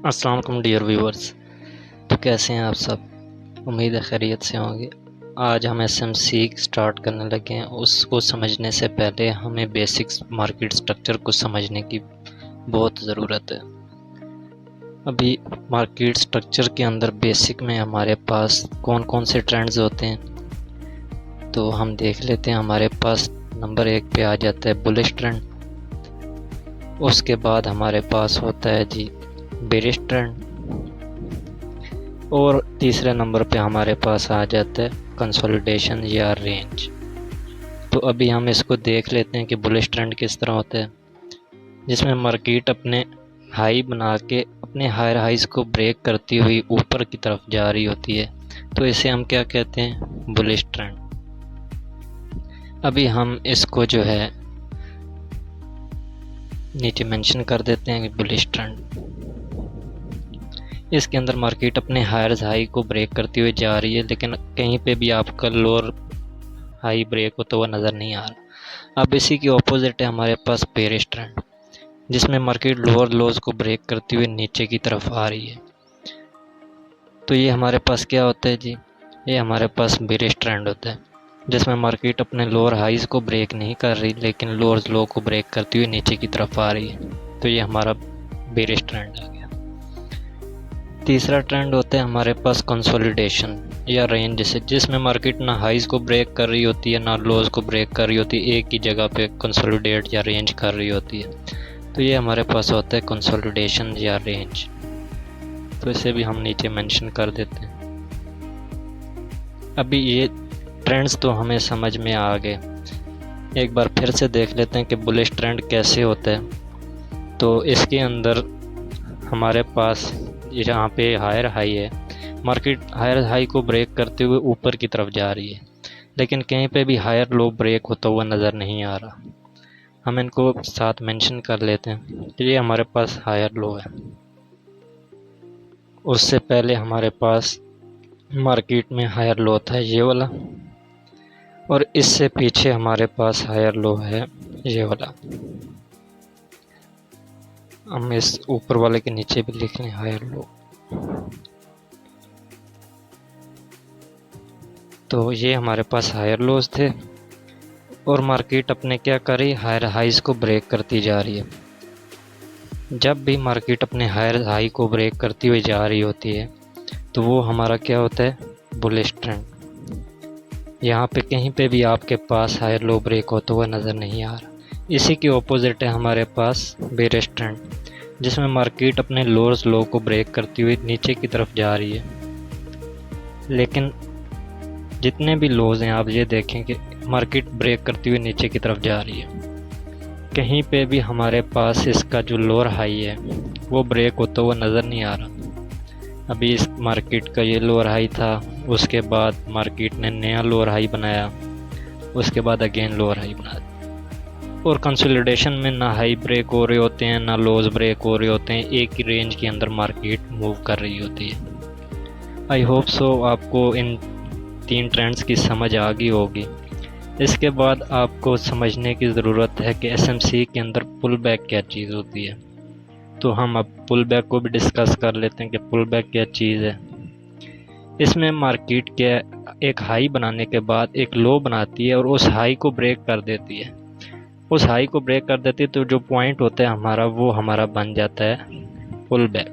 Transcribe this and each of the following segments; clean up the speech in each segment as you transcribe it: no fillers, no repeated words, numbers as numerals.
अस्सलाम वालेकुम dear viewers. तो कैसे हैं आप सब? उम्मीद है खैरियत से होंगे। आज हम एसएमसी स्टार्ट करने लगे हैं। उसको समझने से पहले हमें बेसिक्स मार्केट स्ट्रक्चर को समझने की बहुत ज़रूरत है। अभी मार्केट स्ट्रक्चर के अंदर बेसिक में हमारे पास कौन कौन से ट्रेंड्स होते हैं तो हम देख लेते हैं। हमारे पास नंबर 1 पे आ जाता है बुलिश ट्रेंड। उसके बाद हमारे पास होता है जी बेरिश ट्रेंड, और तीसरे नंबर पे हमारे पास आ जाता है कंसोलिडेशन या रेंज। तो अभी हम इसको देख लेते हैं कि बुलिश ट्रेंड किस तरह होता है, जिसमें मार्केट अपने हाई बना के अपने हायर हाइज को ब्रेक करती हुई ऊपर की तरफ जा रही होती है। तो इसे हम क्या कहते हैं? Bullish trend. अभी हम इसको जो है नीचे मेंशन कर देते हैं कि बुलिश ट्रेंड। इसके अंदर मार्केट अपने हायर हाई को ब्रेक करती हुई जा रही है, लेकिन कहीं पे भी आपका लोअर हाई ब्रेक होता हुआ नज़र नहीं आ रहा। अब इसी की ऑपोजिट है हमारे पास बेरिश ट्रेंड, जिसमें मार्केट लोअर लोज को ब्रेक करती हुई नीचे की तरफ आ रही है। तो ये हमारे पास क्या होता है जी? ये हमारे पास बेरिश ट्रेंड होता है, जिसमें मार्केट अपने लोअर हाइज को ब्रेक नहीं कर रही, लेकिन लोअर लो को ब्रेक करती हुई नीचे की तरफ आ रही है। तो ये हमारा बेरिश ट्रेंड आ गया। तीसरा ट्रेंड होता है हमारे पास कंसोलिडेशन या रेंज, जिसमें मार्केट ना हाइज को ब्रेक कर रही होती है ना लोज को ब्रेक कर रही होती है, एक ही जगह पे कंसोलिडेट या रेंज कर रही होती है। तो ये हमारे पास होता है कंसोलिडेशन या रेंज। तो इसे भी हम नीचे मेंशन कर देते हैं। अभी ये ट्रेंड्स तो हमें समझ में आ गए। एक बार फिर से देख लेते हैं कि बुलिश ट्रेंड कैसे होता है। तो इसके अंदर हमारे पास जहाँ पे हायर हाई है, मार्केट हायर हाई को ब्रेक करते हुए ऊपर की तरफ जा रही है, लेकिन कहीं पे भी हायर लो ब्रेक होता हुआ नज़र नहीं आ रहा। हम इनको साथ मेंशन कर लेते हैं कि ये हमारे पास हायर लो है। उससे पहले हमारे पास मार्केट में हायर लो था ये वाला, और इससे पीछे हमारे पास हायर लो है ये वाला। हम इस ऊपर वाले के नीचे भी लिख लें हायर लो। तो ये हमारे पास हायर लोज थे, और मार्केट अपने क्या कर रही है? हायर हाइज को ब्रेक करती जा रही है। जब भी मार्केट अपने हायर हाई को ब्रेक करती हुई जा रही होती है, तो वो हमारा क्या होता है? Bullish trend. यहाँ पे कहीं पे भी आपके पास हायर लो ब्रेक होता हुआ नज़र नहीं आ रहा। इसी के ऑपोजिट है हमारे पास बेरिश ट्रेंड, जिसमें मार्केट अपने लोअर्स लो को ब्रेक करती हुई नीचे की तरफ जा रही है, लेकिन जितने भी लोज हैं आप ये देखें कि मार्केट ब्रेक करती हुई नीचे की तरफ जा रही है। कहीं पे भी हमारे पास इसका जो लोअर हाई है वो ब्रेक होता हुआ नज़र नहीं आ रहा। अभी इस मार्केट का ये लोअर हाई था, उसके बाद मार्केट ने नया लोअर हाई बनाया, उसके बाद अगेन लोअर हाई बनाया। और कंसोलिडेशन में ना हाई ब्रेक हो रहे होते हैं ना लोज ब्रेक हो रहे होते हैं, एक ही रेंज के अंदर मार्केट मूव कर रही होती है। आई होप सो आपको इन 3 ट्रेंड्स की समझ आ गई होगी। इसके बाद आपको समझने की ज़रूरत है कि एसएमसी के अंदर पुल बैक क्या चीज़ होती है। तो हम अब पुल बैक को भी डिस्कस कर लेते हैं कि पुल बैक क्या चीज़ है। इसमें मार्केट के एक हाई बनाने के बाद एक लो बनाती है और उस हाई को ब्रेक कर देती है। उस हाई को ब्रेक कर देती है तो जो पॉइंट होता है हमारा, वो हमारा बन जाता है पुल बैक।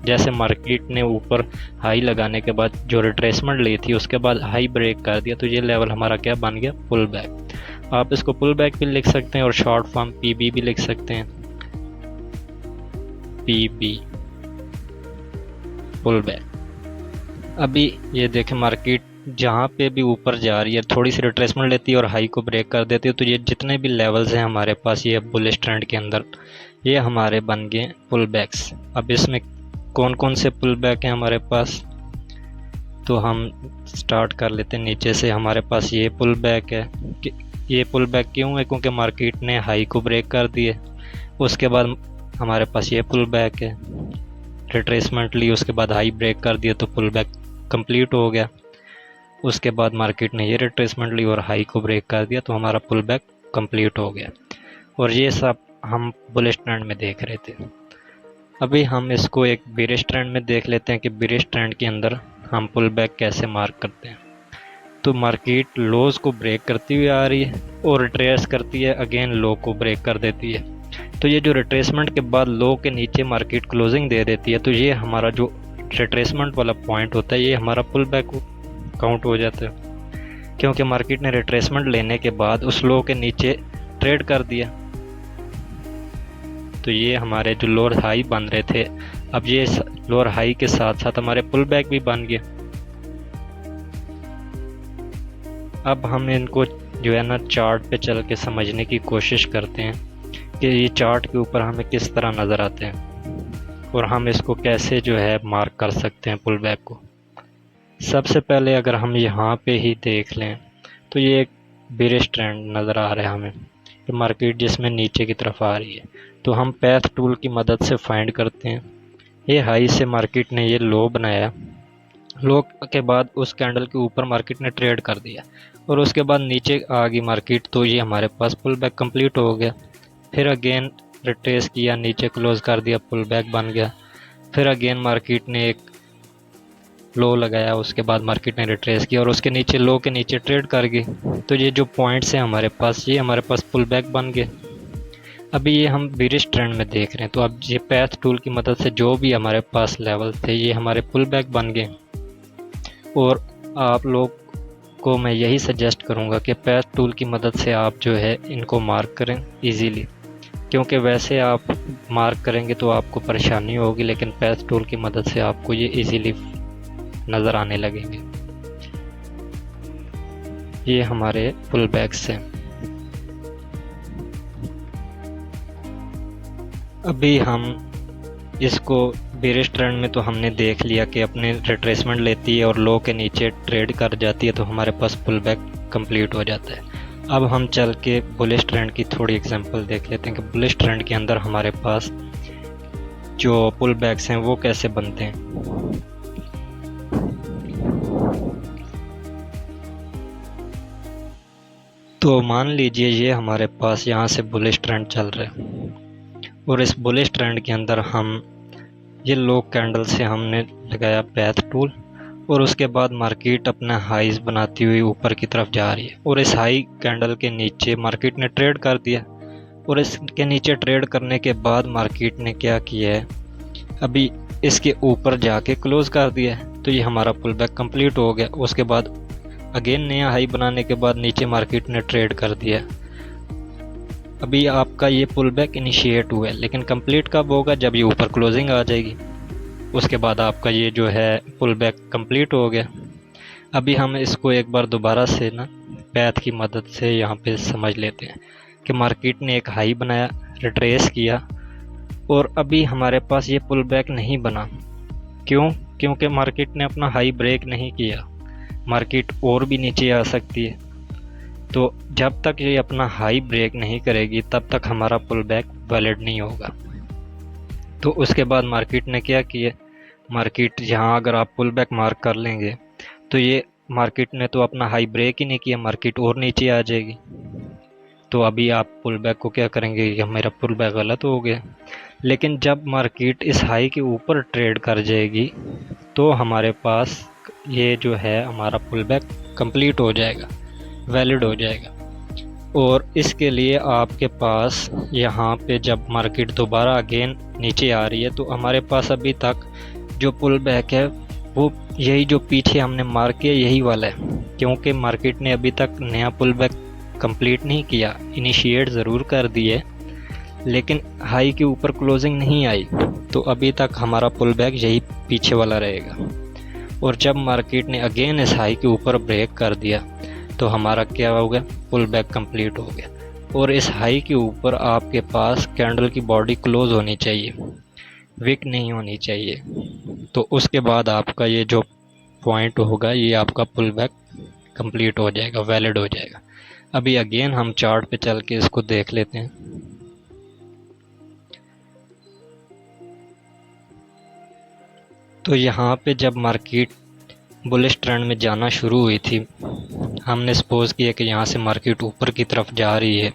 जैसे मार्केट ने ऊपर हाई लगाने के बाद जो रिट्रेसमेंट ली थी, उसके बाद हाई ब्रेक कर दिया, तो ये लेवल हमारा क्या बन गया? Pull back. आप इसको पुल बैक भी लिख सकते हैं और शॉर्ट फॉर्म पीबी भी लिख सकते हैं। PB, pull back. अभी ये देखें, मार्केट जहाँ पे भी ऊपर जा रही है थोड़ी सी रिट्रेसमेंट लेती है और हाई को ब्रेक कर देती है, तो ये जितने भी लेवल्स हैं हमारे पास ये बुलिश ट्रेंड के अंदर, ये हमारे बन गए पुल बैक्स। अब इसमें कौन कौन से पुल बैक हैं हमारे पास, तो हम स्टार्ट कर लेते हैं नीचे से। हमारे पास ये पुल बैक है। ये पुल बैक क्यों है? क्योंकि मार्केट ने हाई को ब्रेक कर दिए। उसके बाद हमारे पास ये पुल बैक है, रिट्रेसमेंट ली, उसके बाद हाई ब्रेक कर दिया, तो पुल बैक कंप्लीट हो गया। उसके बाद मार्केट ने ये रिट्रेसमेंट ली और हाई को ब्रेक कर दिया, तो हमारा पुल बैक कंप्लीट हो गया। और ये सब हम बुलिश ट्रेंड में देख रहे थे। अभी हम इसको एक बेरिश ट्रेंड में देख लेते हैं कि बेरिश ट्रेंड के अंदर हम पुल बैक कैसे मार्क करते हैं। तो मार्केट लोज को ब्रेक करती हुई आ रही है और रिट्रेस करती है, अगेन लो को ब्रेक कर देती है। तो ये जो रिट्रेसमेंट के बाद लो के नीचे मार्केट क्लोजिंग दे देती है, तो ये हमारा जो रिट्रेसमेंट वाला पॉइंट होता है ये हमारा पुल बैक काउंट हो जाता है, क्योंकि मार्केट ने रिट्रेसमेंट लेने के बाद उस लो के नीचे ट्रेड कर दिया। तो ये हमारे जो लोअर हाई बन रहे थे, अब ये लोअर हाई के साथ साथ हमारे पुल बैक भी बन गए। अब हम इनको जो है ना चार्ट पे चल के समझने की कोशिश करते हैं कि ये चार्ट के ऊपर हमें किस तरह नज़र आते हैं और हम इसको कैसे जो है मार्क कर सकते हैं पुल बैक को। सबसे पहले अगर हम यहाँ पे ही देख लें तो ये एक बेरिश ट्रेंड नज़र आ रहा है हमें कि मार्केट जिसमें नीचे की तरफ आ रही है। तो हम पैथ टूल की मदद से फाइंड करते हैं। ये हाई से मार्केट ने ये लो बनाया, लो के बाद उस कैंडल के ऊपर मार्केट ने ट्रेड कर दिया और उसके बाद नीचे आ गई मार्केट, तो ये हमारे पास पुल बैक कंप्लीट हो गया। फिर अगेन रिट्रेस किया, नीचे क्लोज कर दिया, पुल बैक बन गया। फिर अगेन मार्केट ने एक लो लगाया, उसके बाद मार्केट ने रिट्रेस किया और उसके नीचे लो के नीचे ट्रेड कर गई। तो ये जो पॉइंट्स हैं हमारे पास, ये हमारे पास पुल बैक बन गए। अभी ये हम बेरिश ट्रेंड में देख रहे हैं, तो अब ये पैथ टूल की मदद से जो भी हमारे पास लेवल थे ये हमारे पुल बैक बन गए। और आप लोग को मैं यही सजेस्ट करूँगा कि पैथ टूल की मदद से आप जो है इनको मार्क करें इजीली, क्योंकि वैसे आप मार्क करेंगे तो आपको परेशानी होगी, लेकिन पैथ टूल की मदद से आपको ये इजीली नज़र आने लगेंगे। ये हमारे पुल बैक्स हैं। अभी हम इसको बेरिश ट्रेंड में तो हमने देख लिया कि अपने रिट्रेसमेंट लेती है और लो के नीचे ट्रेड कर जाती है, तो हमारे पास पुल बैक कंप्लीट हो जाता है। अब हम चल के बुलिश ट्रेंड की थोड़ी एग्जांपल देख लेते हैं कि बुलिश ट्रेंड के अंदर हमारे पास जो पुल बैक्स हैं वो कैसे बनते हैं। तो मान लीजिए ये हमारे पास यहाँ से बुलिश ट्रेंड चल रहा है और इस बुलिश ट्रेंड के अंदर हम ये लो कैंडल से हमने लगाया पैथ टूल और उसके बाद मार्केट अपना हाईज बनाती हुई ऊपर की तरफ जा रही है और इस हाई कैंडल के नीचे मार्केट ने ट्रेड कर दिया और इसके नीचे ट्रेड करने के बाद मार्केट ने क्या किया है, अभी इसके ऊपर जाके क्लोज कर दिया है। तो ये हमारा पुल बैक कंप्लीट हो गया। उसके बाद अगेन नया हाई बनाने के बाद नीचे मार्केट ने ट्रेड कर दिया। अभी आपका ये पुल बैक इनिशिएट हुआ है, लेकिन कंप्लीट कब होगा, जब ये ऊपर क्लोजिंग आ जाएगी। उसके बाद आपका ये जो है पुल बैक कंप्लीट हो गया। अभी हम इसको एक बार दोबारा से ना पैथ की मदद से यहाँ पे समझ लेते हैं कि मार्केट ने एक हाई बनाया, रिट्रेस किया और अभी हमारे पास ये पुल बैक नहीं बना। क्यों? क्योंकि मार्केट ने अपना हाई ब्रेक नहीं किया। मार्केट और भी नीचे आ सकती है, तो जब तक ये अपना हाई ब्रेक नहीं करेगी तब तक हमारा पुल बैक वैलिड नहीं होगा। तो उसके बाद मार्केट ने क्या किया, मार्केट यहाँ अगर आप पुल बैक मार्क कर लेंगे तो ये मार्केट ने तो अपना हाई ब्रेक ही नहीं किया, मार्केट और नीचे आ जाएगी। तो अभी आप पुल बैक को क्या करेंगे कि मेरा पुल बैक गलत हो गया। लेकिन जब मार्केट इस हाई के ऊपर ट्रेड कर जाएगी तो हमारे पास ये जो है हमारा पुल बैक कंप्लीट हो जाएगा, वैलिड हो जाएगा। और इसके लिए आपके पास यहाँ पे जब मार्केट दोबारा अगेन नीचे आ रही है तो हमारे पास अभी तक जो पुल बैक है वो यही जो पीछे हमने मार्क किया यही वाला है, क्योंकि मार्केट ने अभी तक नया पुल बैक कंप्लीट नहीं किया। इनिशिएट ज़रूर कर दिए लेकिन हाई के ऊपर क्लोजिंग नहीं आई, तो अभी तक हमारा पुल बैक यही पीछे वाला रहेगा। और जब मार्केट ने अगेन इस हाई के ऊपर ब्रेक कर दिया तो हमारा क्या हो गया, पुल बैक कंप्लीट हो गया। और इस हाई के ऊपर आपके पास कैंडल की बॉडी क्लोज होनी चाहिए, विक नहीं होनी चाहिए। तो उसके बाद आपका ये जो पॉइंट होगा ये आपका पुल बैक कंप्लीट हो जाएगा, वैलिड हो जाएगा। अभी अगेन हम चार्ट पे चल के इसको देख लेते हैं। तो यहाँ पे जब मार्केट बुलिश ट्रेंड में जाना शुरू हुई थी, हमने सपोज किया कि यहाँ से मार्केट ऊपर की तरफ जा रही है,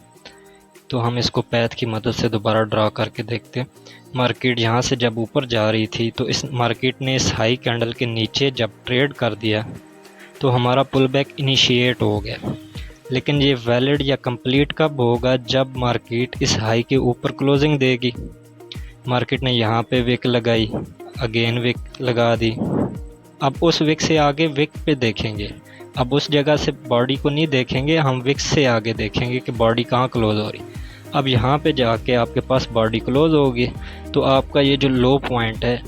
तो हम इसको पैथ की मदद से दोबारा ड्रा करके देखते हैं। मार्केट यहाँ से जब ऊपर जा रही थी तो इस मार्केट ने इस हाई कैंडल के नीचे जब ट्रेड कर दिया तो हमारा पुल बैक इनिशिएट हो गया। लेकिन ये वैलिड या कंप्लीट कब होगा? जब मार्केट इस हाई के ऊपर क्लोजिंग देगी। मार्केट ने यहाँ पे विक लगाई, अगेन विक लगा दी। अब उस विक से आगे विक पे देखेंगे, अब उस जगह से बॉडी को नहीं देखेंगे, हम विक से आगे देखेंगे कि बॉडी कहाँ क्लोज हो रही। अब यहाँ पे जाके आपके पास बॉडी क्लोज होगी तो आपका ये जो लो पॉइंट है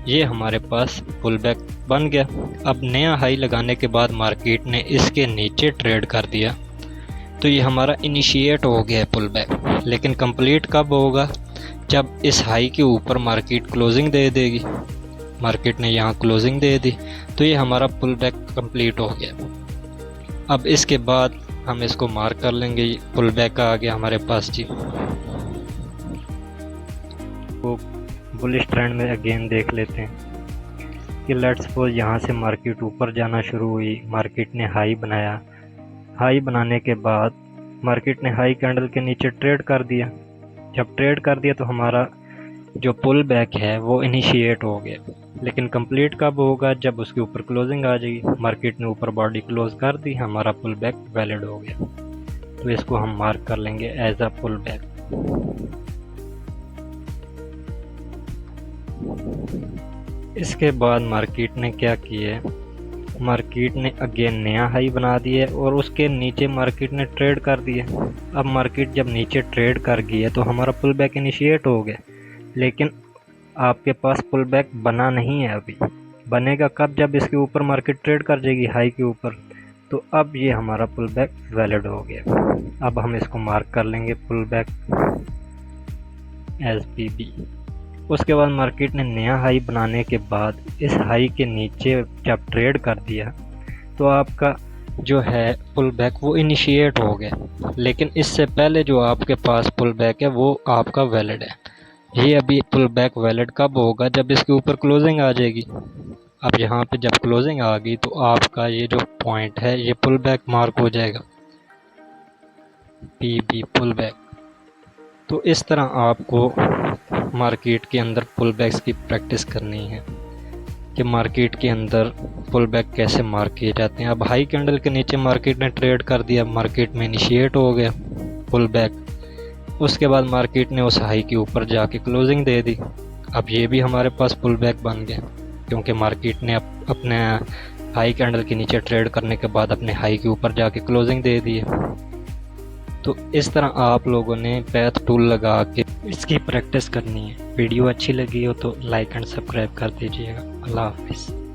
ये हमारे पास पुल बैक बन गया। अब नया हाई लगाने के बाद मार्केट ने इसके नीचे ट्रेड कर दिया तो ये हमारा इनिशिएट हो गया है पुल बैक। लेकिन कंप्लीट कब होगा? जब इस हाई के ऊपर मार्केट क्लोजिंग दे देगी। मार्केट ने यहाँ क्लोजिंग दे दी तो ये हमारा पुल बैक कंप्लीट हो गया। अब इसके बाद हम इसको मार्क कर लेंगे, पुल बैक आ गया हमारे पास जी। वो बुलिश ट्रेंड में अगेन देख लेते हैं कि लेट्स सपोज यहाँ से मार्केट ऊपर जाना शुरू हुई, मार्केट ने हाई बनाया। हाई बनाने के बाद मार्केट ने हाई कैंडल के नीचे ट्रेड कर दिया। जब ट्रेड कर दिया तो हमारा जो पुल बैक है वो इनिशिएट हो गया। लेकिन कंप्लीट कब होगा? जब उसके ऊपर क्लोजिंग आ जाएगी। मार्केट ने ऊपर बॉडी क्लोज कर दी, हमारा पुल बैक वैलिड हो गया। तो इसको हम मार्क कर लेंगे एज अ पुल बैक। इसके बाद मार्केट ने क्या किया? मार्केट ने अगेन नया हाई बना दिया और उसके नीचे मार्केट ने ट्रेड कर दिया। अब मार्केट जब नीचे ट्रेड कर गई है तो हमारा पुल बैक इनिशिएट हो गया। लेकिन आपके पास पुल बैक बना नहीं है, अभी बनेगा कब? जब इसके ऊपर मार्केट ट्रेड कर जाएगी हाई के ऊपर। तो अब ये हमारा पुल बैक वैलिड हो गया। अब हम इसको मार्क कर लेंगे पुल बैक एज पीबी। उसके बाद मार्केट ने नया हाई बनाने के बाद इस हाई के नीचे जब ट्रेड कर दिया तो आपका जो है पुल बैक वो इनिशिएट हो गया। लेकिन इससे पहले जो आपके पास पुल बैक है वो आपका वैलिड है। ये अभी पुल बैक वैलिड कब होगा? जब इसके ऊपर क्लोजिंग आ जाएगी। अब यहाँ पे जब क्लोजिंग आ गई तो आपका ये जो पॉइंट है ये पुल बैक मार्क हो जाएगा, पीबी पुल बैक। तो इस तरह आपको मार्केट के अंदर पुल बैक्स की प्रैक्टिस करनी है कि मार्केट के अंदर पुल बैक कैसे मार्क किए जाते हैं। अब हाई कैंडल के नीचे मार्केट ने ट्रेड कर दिया, मार्केट में इनिशिएट हो गया पुल बैक। उसके बाद मार्केट ने उस हाई के ऊपर जाके क्लोजिंग दे दी। अब ये भी हमारे पास पुल बैक बन गया क्योंकि मार्केट ने अपने हाई कैंडल के नीचे ट्रेड करने के बाद अपने हाई के ऊपर जाके क्लोजिंग दे दी है। तो इस तरह आप लोगों ने पैथ टूल लगा के इसकी प्रैक्टिस करनी है। वीडियो अच्छी लगी हो तो लाइक एंड सब्सक्राइब कर दीजिएगा। अल्लाह हाफिज़।